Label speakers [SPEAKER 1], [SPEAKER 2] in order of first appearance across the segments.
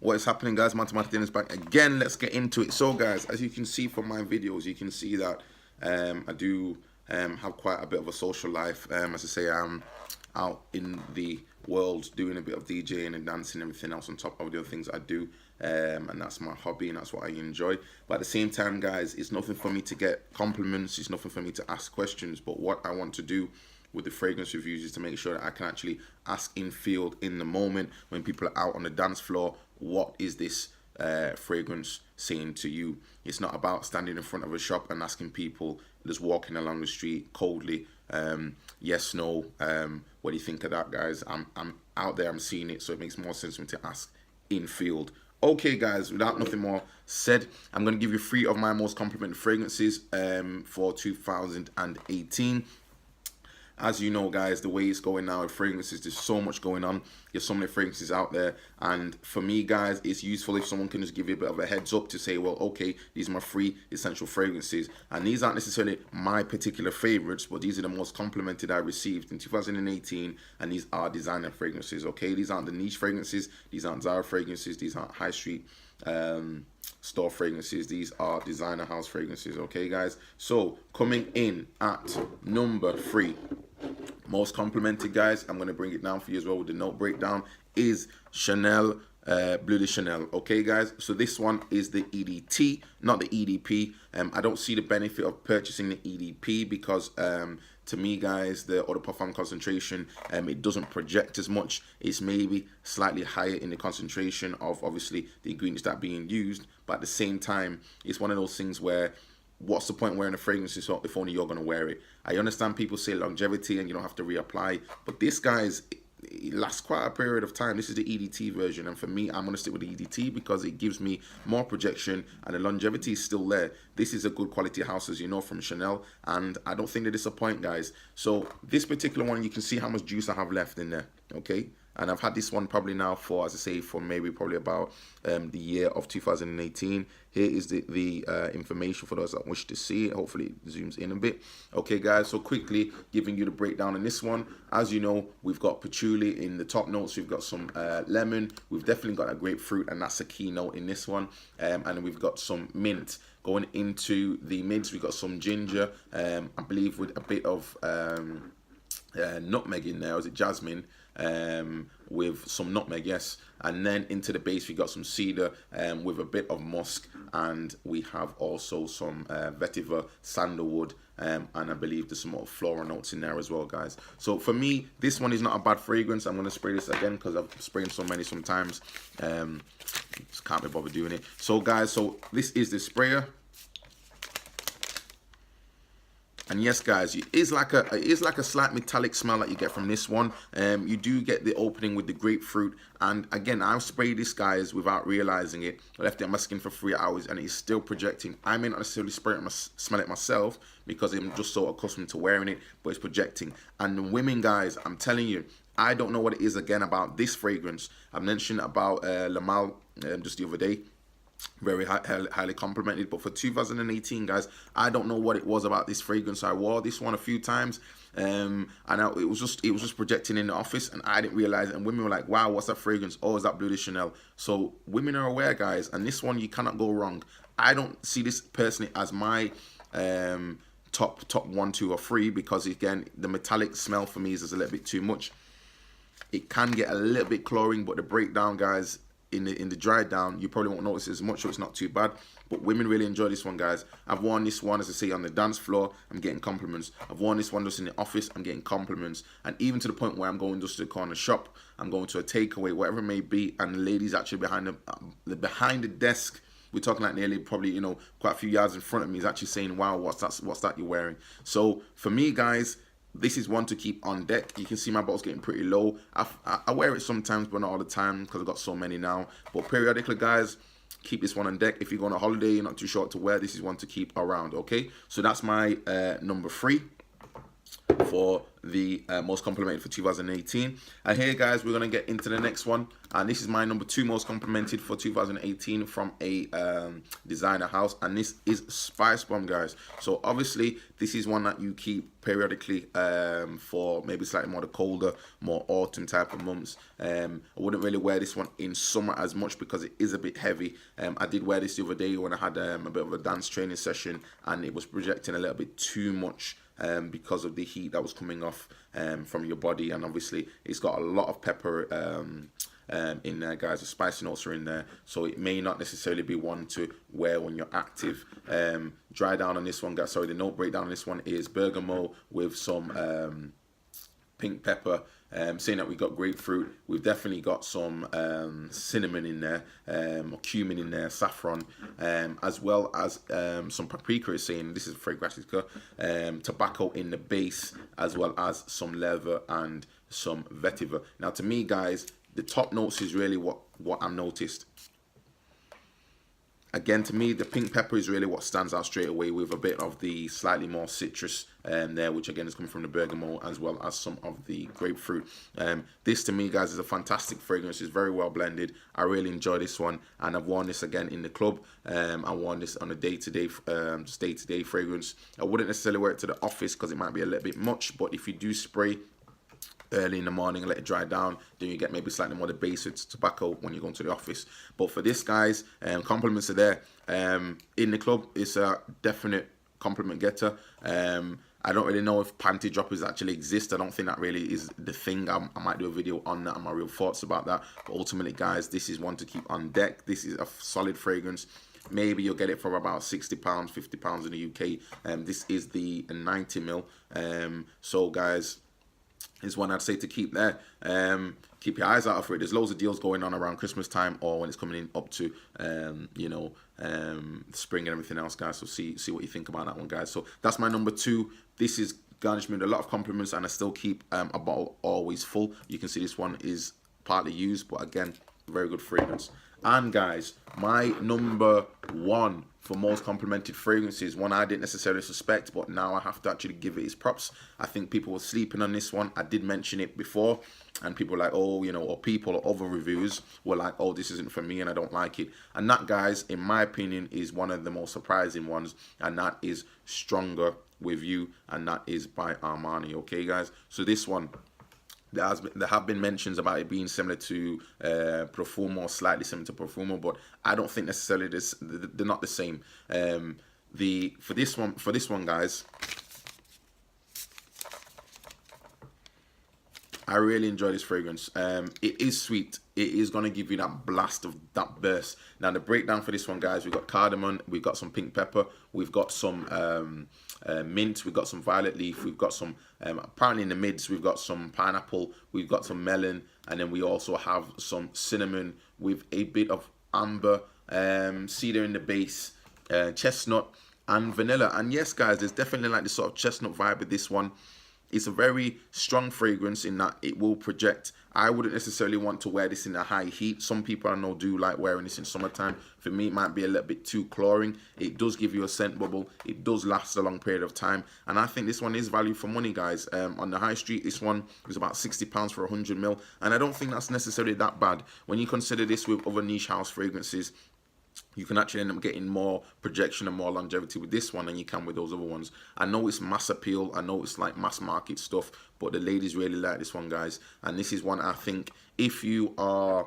[SPEAKER 1] What is happening, guys? Martin is back again. Let's get into it. So guys, as you can see from my videos, you can see that I do have quite a bit of a social life. As I say, I'm out in the world doing a bit of DJing and dancing and everything else on top of the other things I do, and that's my hobby and that's what I enjoy. But at the same time, guys, it's nothing for me to get compliments, it's nothing for me to ask questions, but what I want to do with the fragrance reviews is to make sure that I can actually ask in field, in the moment, when people are out on the dance floor, what is this fragrance saying to you? It's not about standing in front of a shop and asking people, just walking along the street coldly, yes, no, what do you think of that, guys? I'm out there, I'm seeing it, so it makes more sense for me to ask in field. Okay, guys, without nothing more said, I'm going to give you 3 of my most complimented fragrances for 2018. As you know, guys, the way it's going now with fragrances, there's so much going on. There's so many fragrances out there. And for me, guys, it's useful if someone can just give you a bit of a heads up to say, well, okay, these are my 3 essential fragrances. And these aren't necessarily my particular favorites, but these are the most complimented I received in 2018. And these are designer fragrances, okay? These aren't the niche fragrances. These aren't Zara fragrances. These aren't high street store fragrances. These are designer house fragrances, okay, guys? So coming in at number 3, most complimented, guys, I'm going to bring it down for you as well with the note breakdown, is Chanel, Bleu de Chanel. Okay, guys, so this one is the EDT, not the EDP. I don't see the benefit of purchasing the EDP because to me, guys, the eau de parfum concentration, it doesn't project as much. It's maybe slightly higher in the concentration of obviously the ingredients that are being used, but at the same time, it's one of those things where what's the point wearing a fragrance if only you're going to wear it? I understand people say longevity and you don't have to reapply, but this, guys, it lasts quite a period of time. This is the EDT version, and for me, I'm going to stick with the EDT because it gives me more projection and the longevity is still there. This is a good quality house, as you know, from Chanel, and I don't think they disappoint, guys. So this particular one, you can see how much juice I have left in there, okay? And I've had this one probably now for, as I say, for maybe probably about the year of 2018. Here is the information for those that wish to see it. Hopefully it zooms in a bit. Okay, guys, so quickly giving you the breakdown on this one. As you know, we've got patchouli in the top notes. We've got some lemon. We've definitely got a grapefruit, and that's a key note in this one. And we've got some mint. Going into the mints, we've got some ginger, I believe with a bit of nutmeg in there. Or is it jasmine? With some nutmeg, yes, and then into the base we got some cedar with a bit of musk, and we have also some vetiver, sandalwood, and I believe there's some more floral notes in there as well, guys. So for me, this one is not a bad fragrance. I'm going to spray this again because I've sprayed so many sometimes, just can't be bothered doing it. So guys, so this is the sprayer. And yes, guys, it is like a slight metallic smell that you get from this one. You do get the opening with the grapefruit. And again, I've sprayed this, guys, without realizing it. I left it on my skin for 3 hours and it's still projecting. I may not necessarily smell it myself because I'm just so accustomed to wearing it, but it's projecting. And the women, guys, I'm telling you, I don't know what it is again about this fragrance. I mentioned about La Mal just the other day. Very highly complimented, but for 2018, guys, I don't know what it was about this fragrance. I wore this one a few times, and it was just projecting in the office, and I didn't realize it. And women were like, "Wow, what's that fragrance? Oh, is that Bleu de Chanel?" So women are aware, guys, and this one you cannot go wrong. I don't see this personally as my top 1, 2, or 3 because again, the metallic smell for me is a little bit too much. It can get a little bit cloying, but the breakdown, guys, in the dry down, you probably won't notice as much, so it's not too bad. But women really enjoy this one, guys. I've worn this one, as I say, on the dance floor, I'm getting compliments. I've worn this one just in the office, I'm getting compliments. And even to the point where I'm going just to the corner shop, I'm going to a takeaway, whatever it may be, and the ladies actually behind the desk, we're talking like nearly probably, you know, quite a few yards in front of me, is actually saying, "Wow, what's that you're wearing?" So for me, guys, this is one to keep on deck. You can see my bottle's getting pretty low. I wear it sometimes, but not all the time because I've got so many now. But periodically, guys, keep this one on deck. If you go on a holiday, you're not too short to wear, this is one to keep around, okay? So that's my number 3. for the most complimented for 2018. And here, guys, we're gonna get into the next one, and this is my number 2 most complimented for 2018 from a designer house, and this is Spicebomb, guys. So obviously this is one that you keep periodically for maybe slightly more the colder, more autumn type of months. I wouldn't really wear this one in summer as much because it is a bit heavy. I did wear this the other day when I had a bit of a dance training session, and it was projecting a little bit too much because of the heat that was coming off from your body. And obviously it's got a lot of pepper in there, guys. The spicy notes are in there, so it may not necessarily be one to wear when you're active. Dry down on this one, guys. Sorry, the note breakdown on this one is bergamot with some pink pepper. Saying that we got grapefruit, we've definitely got some cinnamon in there, or cumin in there, saffron, as well as some paprika. Is saying this is fragrantica, tobacco in the base, as well as some leather and some vetiver. Now, to me, guys, the top notes is really what I've noticed. Again, to me, the pink pepper is really what stands out straight away, with a bit of the slightly more citrus there, which again is coming from the bergamot, as well as some of the grapefruit. This, to me, guys, is a fantastic fragrance. It's very well blended. I really enjoy this one, and I've worn this again in the club. I worn this on a day-to-day fragrance. I wouldn't necessarily wear it to the office because it might be a little bit much, but if you do spray early in the morning and let it dry down, then you get maybe slightly more the base with tobacco when you go into the office. But for this, guys, compliments are there. In the club, it's a definite compliment getter. I don't really know if panty droppers actually exist. I don't think that really is the thing. I might do a video on that and my real thoughts about that. But ultimately, guys, this is one to keep on deck. This is a solid fragrance. Maybe you'll get it for about £60, £50 in the UK. This is the 90ml. So, guys, is one I'd say to keep there. Keep your eyes out for it. There's loads of deals going on around Christmas time, or when it's coming in up to spring and everything else, guys. So see what you think about that one, guys. So that's my number 2. This is garnished with a lot of compliments, and I still keep a bottle always full. You can see this one is partly used, but again, very good fragrance. And guys, my number 1 for most complimented fragrances, one I didn't necessarily suspect, but now I have to actually give it its props. I think people were sleeping on this one. I did mention it before, and people were like, oh, or people or other reviews were like, oh, this isn't for me and I don't like it. And that, guys, in my opinion, is one of the most surprising ones, and that is Stronger With You, and that is by Armani. Okay, guys, so this one, there have been mentions about it being similar to Profumo, slightly similar to Profumo, but I don't think necessarily they're not the same. For this one, guys, I really enjoy this fragrance. It is sweet. It is going to give you that blast of that burst. Now, the breakdown for this one, guys, we've got cardamom, we've got some pink pepper, we've got some mint, we've got some violet leaf, we've got some, apparently in the mids, we've got some pineapple, we've got some melon, and then we also have some cinnamon with a bit of amber, cedar in the base, chestnut, and vanilla. And yes, guys, there's definitely like this sort of chestnut vibe with this one. It's a very strong fragrance in that it will project. I wouldn't necessarily want to wear this in a high heat. Some people I know do like wearing this in summertime. For me, it might be a little bit too cloying. It does give you a scent bubble. It does last a long period of time. And I think this one is value for money, guys. On the high street, this one is about £60 for 100ml. And I don't think that's necessarily that bad. When you consider this with other niche house fragrances, you can actually end up getting more projection and more longevity with this one than you can with those other ones. I know it's mass appeal, I know it's like mass market stuff, but the ladies really like this one, guys. And this is one I think if you are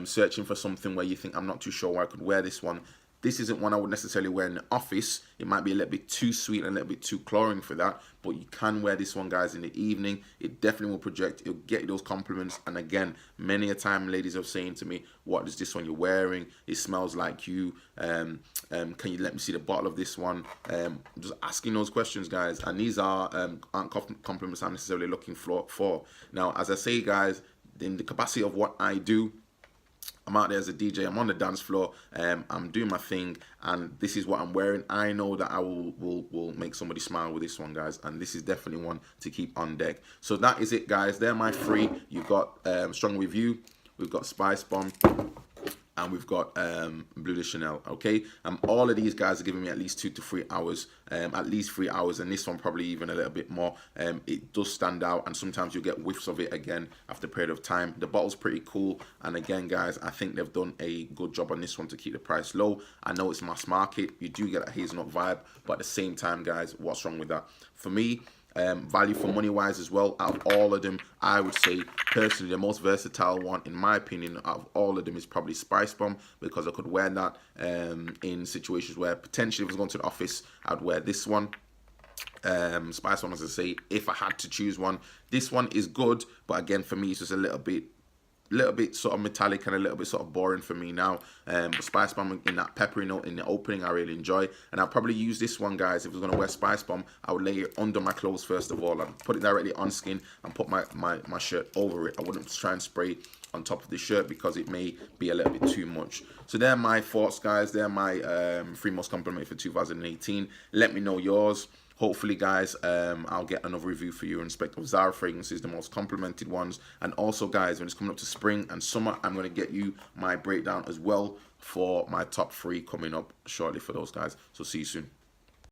[SPEAKER 1] searching for something where you think, I'm not too sure where I could wear this one, this isn't one I would necessarily wear in the office. It might be a little bit too sweet and a little bit too cloying for that, but you can wear this one, guys, in the evening. It definitely will project. It'll get you those compliments. And again, many a time ladies are saying to me, what is this one you're wearing? It smells like you. Can you let me see the bottle of this one? Just asking those questions, guys. And these aren't compliments I'm necessarily looking for. Now, as I say, guys, in the capacity of what I do, I'm out there as a DJ, I'm on the dance floor, I'm doing my thing, and this is what I'm wearing. I know that I will make somebody smile with this one, guys, and this is definitely one to keep on deck. So that is it, guys. They're my 3. You've got Strong With You, we've got Spicebomb, and and we've got Bleu de Chanel. Okay, all of these guys are giving me at least 2 to 3 hours, at least 3 hours, and this one probably even a little bit more. It does stand out, and sometimes you get whiffs of it again after a period of time. The bottle's pretty cool, and again, guys, I think they've done a good job on this one to keep the price low. I know it's mass market, you do get a hazelnut vibe, but at the same time, guys, what's wrong with that? For me, value for money wise as well, out of all of them, I would say personally the most versatile one in my opinion out of all of them is probably Spicebomb, because I could wear that in situations where potentially if I was going to the office, I'd wear this one. Spicebomb, as I say, if I had to choose one, this one is good, but again for me it's just a little bit sort of metallic and a little bit sort of boring for me now. But Spicebomb in that peppery note in the opening I really enjoy, and I'll probably use this one, guys. If I was going to wear Spicebomb, I would lay it under my clothes first of all and put it directly on skin and put my shirt over it. I wouldn't try and spray on top of the shirt because it may be a little bit too much. So they're my thoughts, guys. They're my 3 most complimented for 2018. Let me know yours. Hopefully, guys, I'll get another review for you in respect of Zara fragrances, the most complimented ones. And also, guys, when it's coming up to spring and summer, I'm going to get you my breakdown as well for my top 3 coming up shortly for those guys. So see you soon.